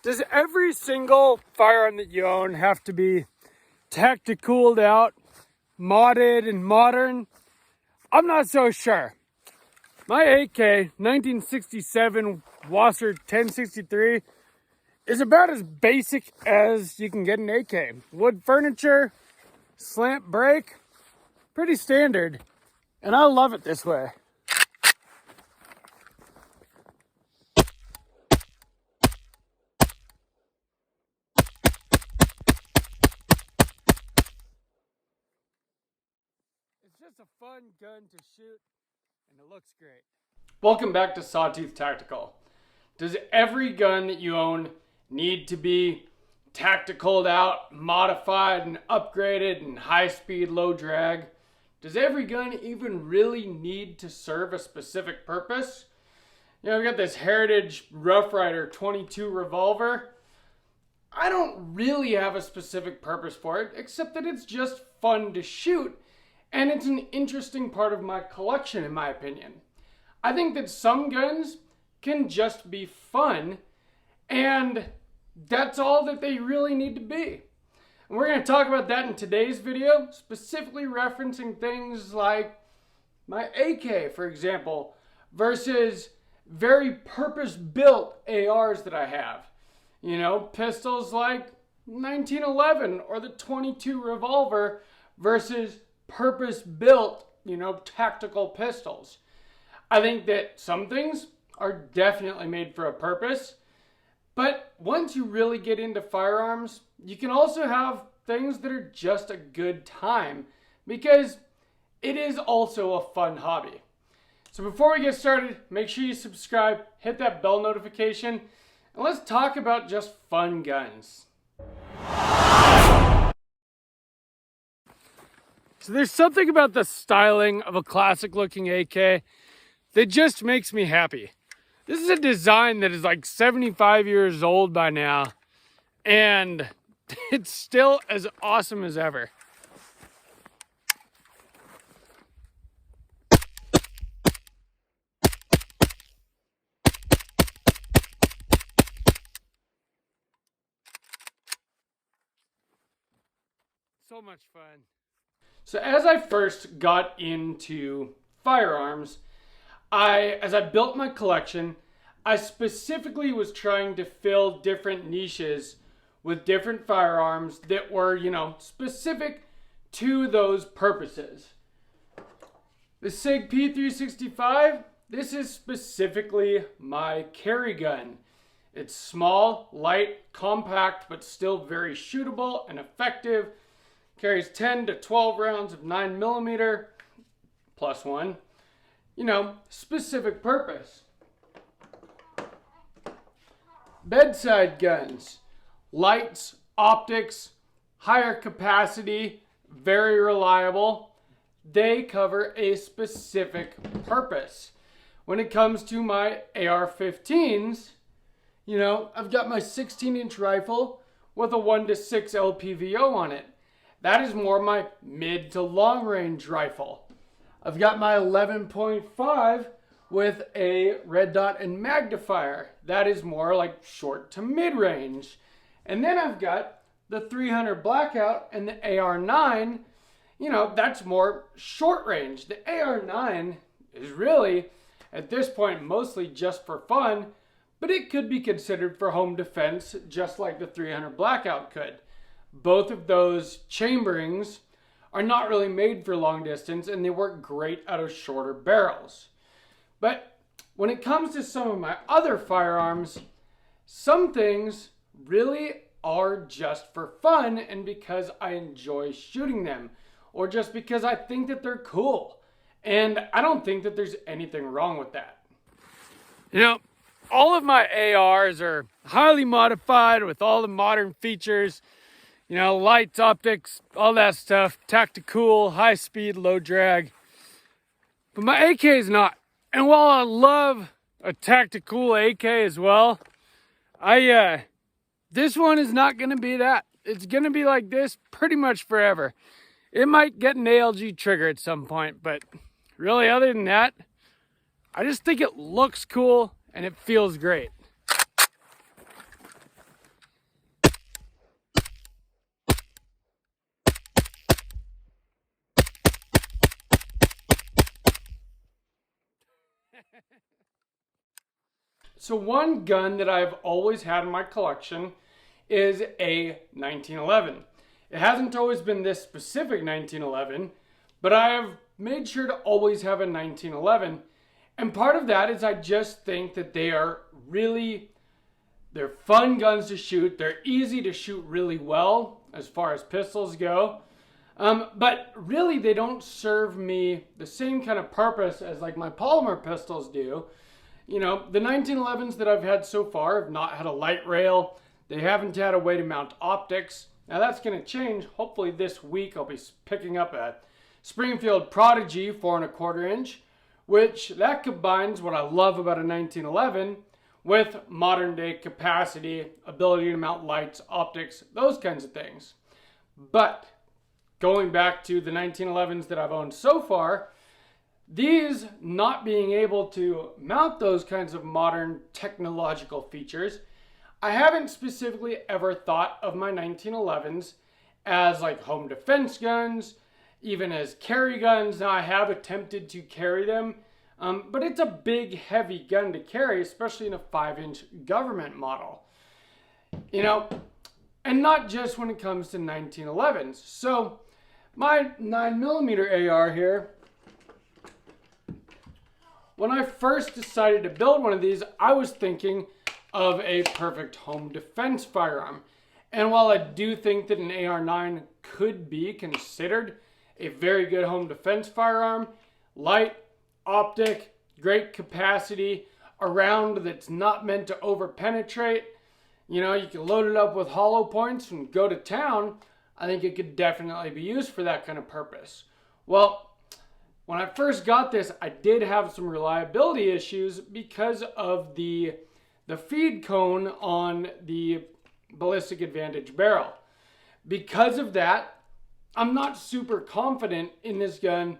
Does every single firearm that you own have to be tacticooled out, modded, and modern? I'm not so sure. My AK 1967 Wasser 1063 is about as basic as you can get an AK. Wood furniture, slant brake, pretty standard, and I love it this way. It's just a fun gun to shoot, and it looks great. Welcome back to Sawtooth Tactical. Does every gun that you own need to be tacticaled out, modified, and upgraded, and high speed, low drag? Does every gun even really need to serve a specific purpose? You know, we got this Heritage Rough Rider 22 revolver. I don't really have a specific purpose for it, except that it's just fun to shoot, and it's an interesting part of my collection, in my opinion. I think that some guns can just be fun, and that's all that they really need to be. And we're going to talk about that in today's video, specifically referencing things like my AK, for example, versus very purpose-built ARs that I have. You know, pistols like 1911 or the 22 revolver versus purpose-built, tactical pistols. I think that some things are definitely made for a purpose, but once you really get into firearms, you can also have things that are just a good time because it is also a fun hobby. So before we get started, make sure you subscribe, hit that bell notification, and let's talk about just fun guns. So there's something about the styling of a classic looking AK that just makes me happy. This is a design that is like 75 years old by now, and it's still as awesome as ever. So much fun. So as I first got into firearms, as I built my collection, I specifically was trying to fill different niches with different firearms that were, specific to those purposes. The SIG P365, this is specifically my carry gun. It's small, light, compact, but still very shootable and effective. Carries 10 to 12 rounds of 9mm, plus one. Specific purpose. Bedside guns. Lights, optics, higher capacity, very reliable. They cover a specific purpose. When it comes to my AR-15s, I've got my 16-inch rifle with a 1:6 LPVO on it. That is more my mid to long range rifle. I've got my 11.5 with a red dot and magnifier. That is more like short to mid range. And then I've got the 300 Blackout and the AR9. That's more short range. The AR9 is really, at this point, mostly just for fun, but it could be considered for home defense just like the 300 Blackout could. Both of those chamberings are not really made for long distance, and they work great out of shorter barrels. But when it comes to some of my other firearms, some things really are just for fun and because I enjoy shooting them, or just because I think that they're cool. And I don't think that there's anything wrong with that. All of my ARs are highly modified with all the modern features. Lights, optics, all that stuff, tactical, high speed, low drag. But my AK is not. And while I love a tactical AK as well, this one is not going to be that. It's going to be like this pretty much forever. It might get an ALG trigger at some point, but really other than that, I just think it looks cool and it feels great. So one gun that I've always had in my collection is a 1911. It hasn't always been this specific 1911, but I have made sure to always have a 1911. And part of that is I just think that they're fun guns to shoot. They're easy to shoot really well as far as pistols go. But really they don't serve me the same kind of purpose as like my polymer pistols do. You know, the 1911s that I've had so far have not had a light rail. They haven't had a way to mount optics. Now that's going to change. Hopefully this week I'll be picking up a Springfield Prodigy 4¼ inch, which that combines what I love about a 1911 with modern day capacity, ability to mount lights, optics, those kinds of things. But going back to the 1911s that I've owned so far, these not being able to mount those kinds of modern technological features, I haven't specifically ever thought of my 1911s as like home defense guns, even as carry guns. Now I have attempted to carry them, but it's a big, heavy gun to carry, especially in a 5-inch government model. You know, and not just when it comes to 1911s. So my 9mm AR here, when I first decided to build one of these, I was thinking of a perfect home defense firearm. And while I do think that an AR-9 could be considered a very good home defense firearm, light, optic, great capacity, a round that's not meant to over-penetrate, you know, you can load it up with hollow points and go to town, I think it could definitely be used for that kind of purpose. Well, when I first got this, I did have some reliability issues because of the feed cone on the Ballistic Advantage barrel. Because of that, I'm not super confident in this gun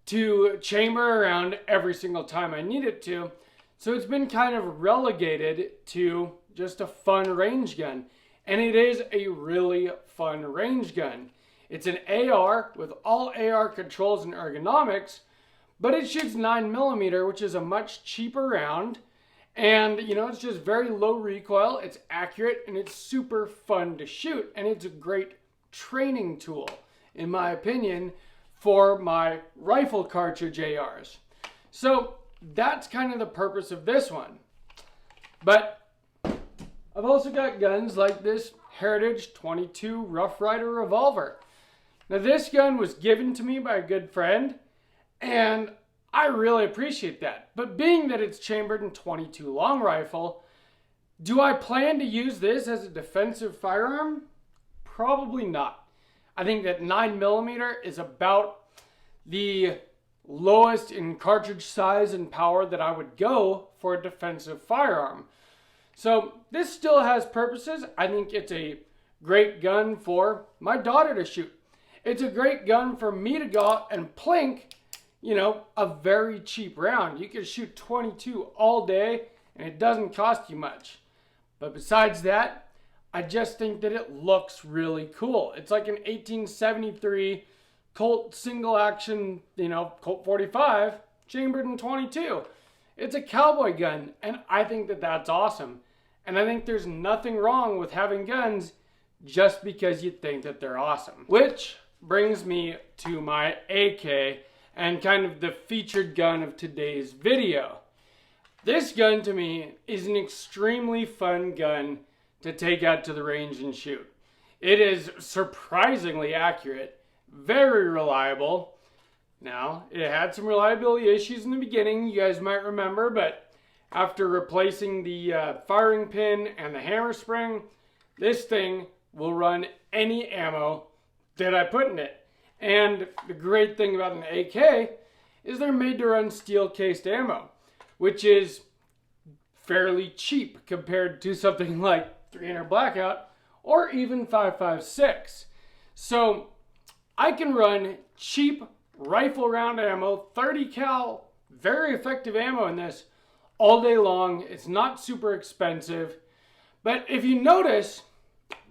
to chamber around every single time I need it to. So it's been kind of relegated to just a fun range gun. And it is a really fun range gun. It's an AR with all AR controls and ergonomics, but it shoots 9mm, which is a much cheaper round. And, you know, it's just very low recoil, it's accurate, and it's super fun to shoot. And it's a great training tool, in my opinion, for my rifle cartridge ARs. So that's kind of the purpose of this one. But I've also got guns like this Heritage 22 Rough Rider revolver. Now this gun was given to me by a good friend, and I really appreciate that. But being that it's chambered in 22 long rifle, do I plan to use this as a defensive firearm? Probably not. I think that 9mm is about the lowest in cartridge size and power that I would go for a defensive firearm. So this still has purposes. I think it's a great gun for my daughter to shoot. It's a great gun for me to go out and plink, you know, a very cheap round. You can shoot 22 all day and it doesn't cost you much. But besides that, I just think that it looks really cool. It's like an 1873 Colt single action, you know, Colt 45 chambered in 22. It's a cowboy gun, and I think that that's awesome. And I think there's nothing wrong with having guns just because you think that they're awesome. Which brings me to my AK and kind of the featured gun of today's video. This gun to me is an extremely fun gun to take out to the range and shoot. It is surprisingly accurate, very reliable. Now, it had some reliability issues in the beginning, you guys might remember, but after replacing the firing pin and the hammer spring, this thing will run any ammo that I put in it. And the great thing about an AK is they're made to run steel-cased ammo, which is fairly cheap compared to something like 300 Blackout or even 5.56. So I can run cheap rifle round ammo, 30 cal, very effective ammo in this all day long. It's not super expensive. But if you notice,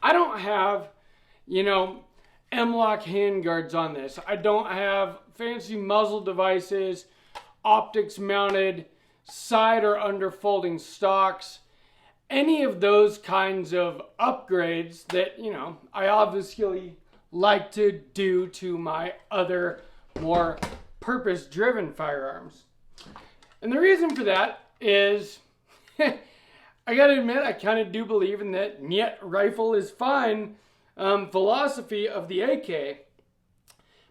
I don't have, you know, M-LOK handguards on this. I don't have fancy muzzle devices, optics mounted, side or under folding stocks, any of those kinds of upgrades that, you know, I obviously like to do to my other more purpose-driven firearms. And the reason for that is, I gotta admit, I kind of do believe in that "Niet rifle is fine" philosophy of the AK.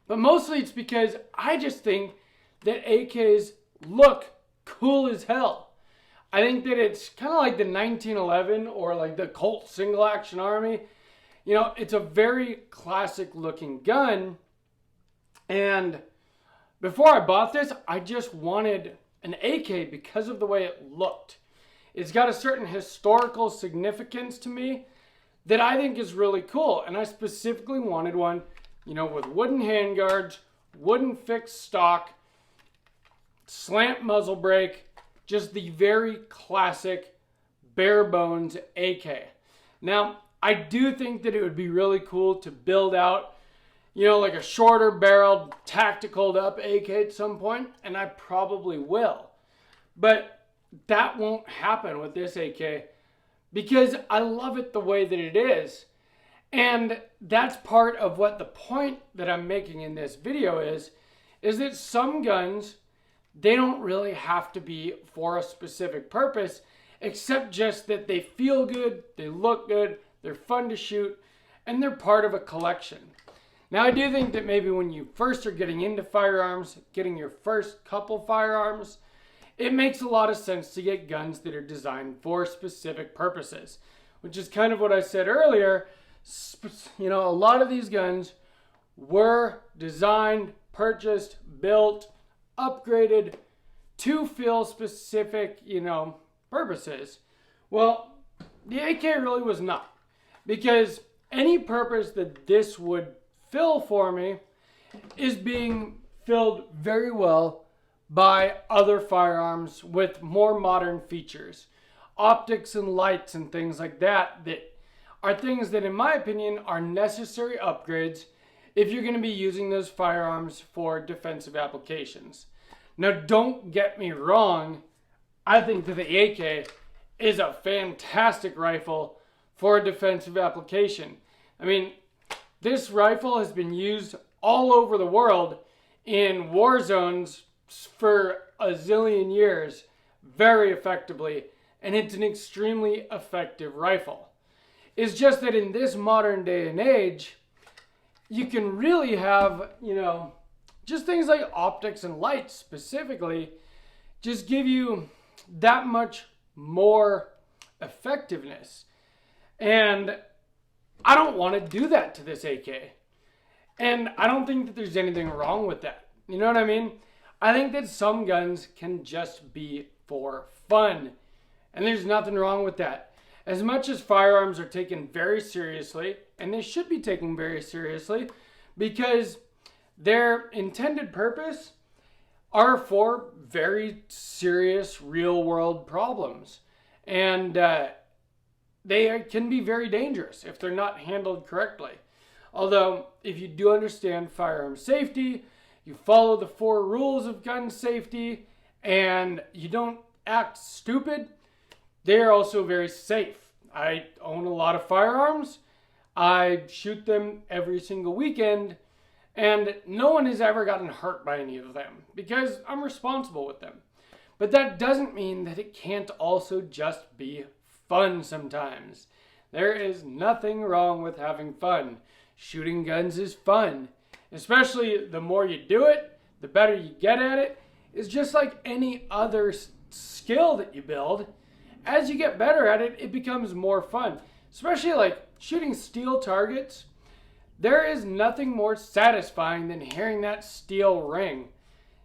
But mostly it's because I just think that AKs look cool as hell. I think that it's kind of like the 1911 or like the Colt Single Action Army. You know, it's a very classic looking gun. And before I bought this, I just wanted an AK because of the way it looked. It's got a certain historical significance to me that I think is really cool. And I specifically wanted one, you know, with wooden handguards, wooden fixed stock, slant muzzle brake, just the very classic bare bones AK. Now, I do think that it would be really cool to build out, you know, like a shorter barreled tactical up AK at some point, and I probably will. But that won't happen with this AK because I love it the way that it is. And that's part of what the point that I'm making in this video is that some guns, they don't really have to be for a specific purpose, except just that they feel good, they look good, they're fun to shoot, and they're part of a collection. Now, I do think that maybe when you first are getting into firearms, getting your first couple firearms, it makes a lot of sense to get guns that are designed for specific purposes, which is kind of what I said earlier. You know, a lot of these guns were designed, purchased, built, upgraded to fill specific, you know, purposes. Well, the AK really was not, because any purpose that this would fill for me is being filled very well by other firearms with more modern features, optics and lights and things like that, that are things that, in my opinion, are necessary upgrades if you're going to be using those firearms for defensive applications. Now, don't get me wrong, I think that the AK is a fantastic rifle for a defensive application. I mean, this rifle has been used all over the world in war zones for a zillion years very effectively, and it's an extremely effective rifle. It's just that in this modern day and age, you can really have, you know, just things like optics and lights specifically just give you that much more effectiveness. And I don't want to do that to this AK. And I don't think that there's anything wrong with that. You know what I mean? I think that some guns can just be for fun. And there's nothing wrong with that. As much as firearms are taken very seriously, and they should be taken very seriously, because their intended purpose are for very serious real-world problems. And they can be very dangerous if they're not handled correctly. Although, if you do understand firearm safety, you follow the 4 rules of gun safety, and you don't act stupid, they are also very safe. I own a lot of firearms. I shoot them every single weekend, and no one has ever gotten hurt by any of them because I'm responsible with them. But that doesn't mean that it can't also just be fun sometimes. There is nothing wrong with having fun. Shooting guns is fun. Especially the more you do it, the better you get at it. It's just like any other skill that you build. As you get better at it, it becomes more fun. Especially like shooting steel targets. There is nothing more satisfying than hearing that steel ring.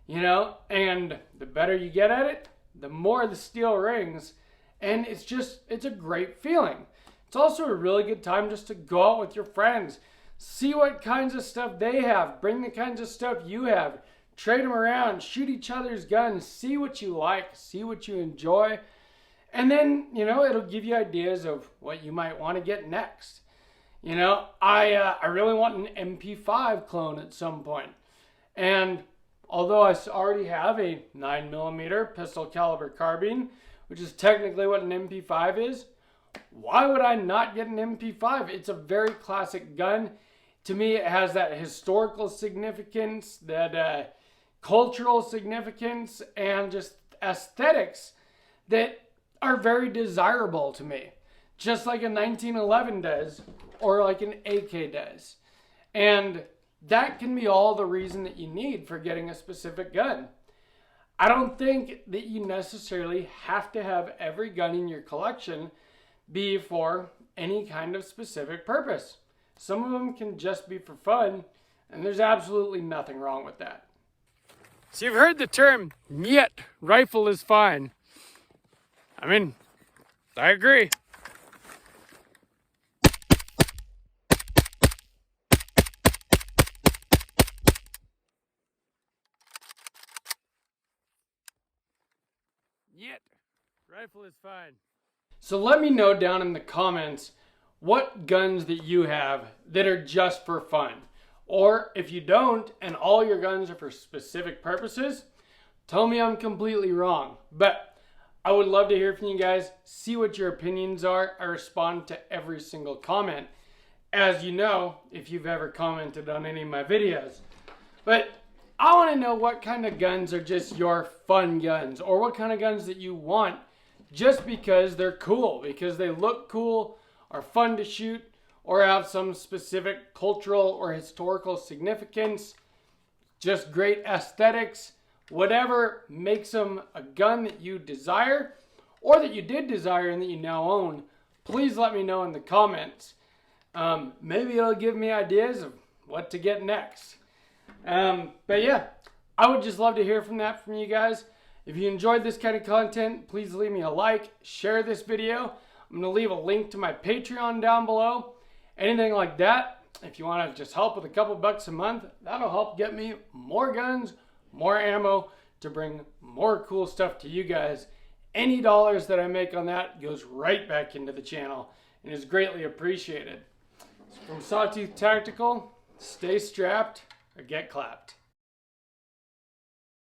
You know, and the better you get at it, the more the steel rings. And it's a great feeling. It's also a really good time just to go out with your friends. See what kinds of stuff they have. Bring the kinds of stuff you have. Trade them around. Shoot each other's guns. See what you like. See what you enjoy. And then, you know, it'll give you ideas of what you might want to get next. You know, I really want an MP5 clone at some point. And although I already have a 9mm pistol caliber carbine, which is technically what an MP5 is, why would I not get an MP5? It's a very classic gun. To me, it has that historical significance, that cultural significance, and just aesthetics that are very desirable to me. Just like a 1911 does, or like an AK does. And that can be all the reason that you need for getting a specific gun. I don't think that you necessarily have to have every gun in your collection be for any kind of specific purpose. Some of them can just be for fun, and there's absolutely nothing wrong with that. So you've heard the term, "Niet, rifle is fine." I mean, I agree. Yet, rifle is fine. So let me know down in the comments what guns that you have that are just for fun. Or if you don't and all your guns are for specific purposes, tell me I'm completely wrong. But I would love to hear from you guys, see what your opinions are. I respond to every single comment, as you know, if you've ever commented on any of my videos. But I want to know what kind of guns are just your fun guns, or what kind of guns that you want just because they're cool, because they look cool, are fun to shoot, or have some specific cultural or historical significance, just great aesthetics, whatever makes them a gun that you desire, or that you did desire and that you now own. Please let me know in the comments. Maybe it'll give me ideas of what to get next. But yeah, I would just love to hear from you guys. If you enjoyed this kind of content, please leave me a like, share this video. I'm going to leave a link to my Patreon down below. Anything like that, if you want to just help with a couple bucks a month, that'll help get me more guns, more ammo to bring more cool stuff to you guys. Any dollars that I make on that goes right back into the channel and is greatly appreciated. So from Sawtooth Tactical, stay strapped or get clapped.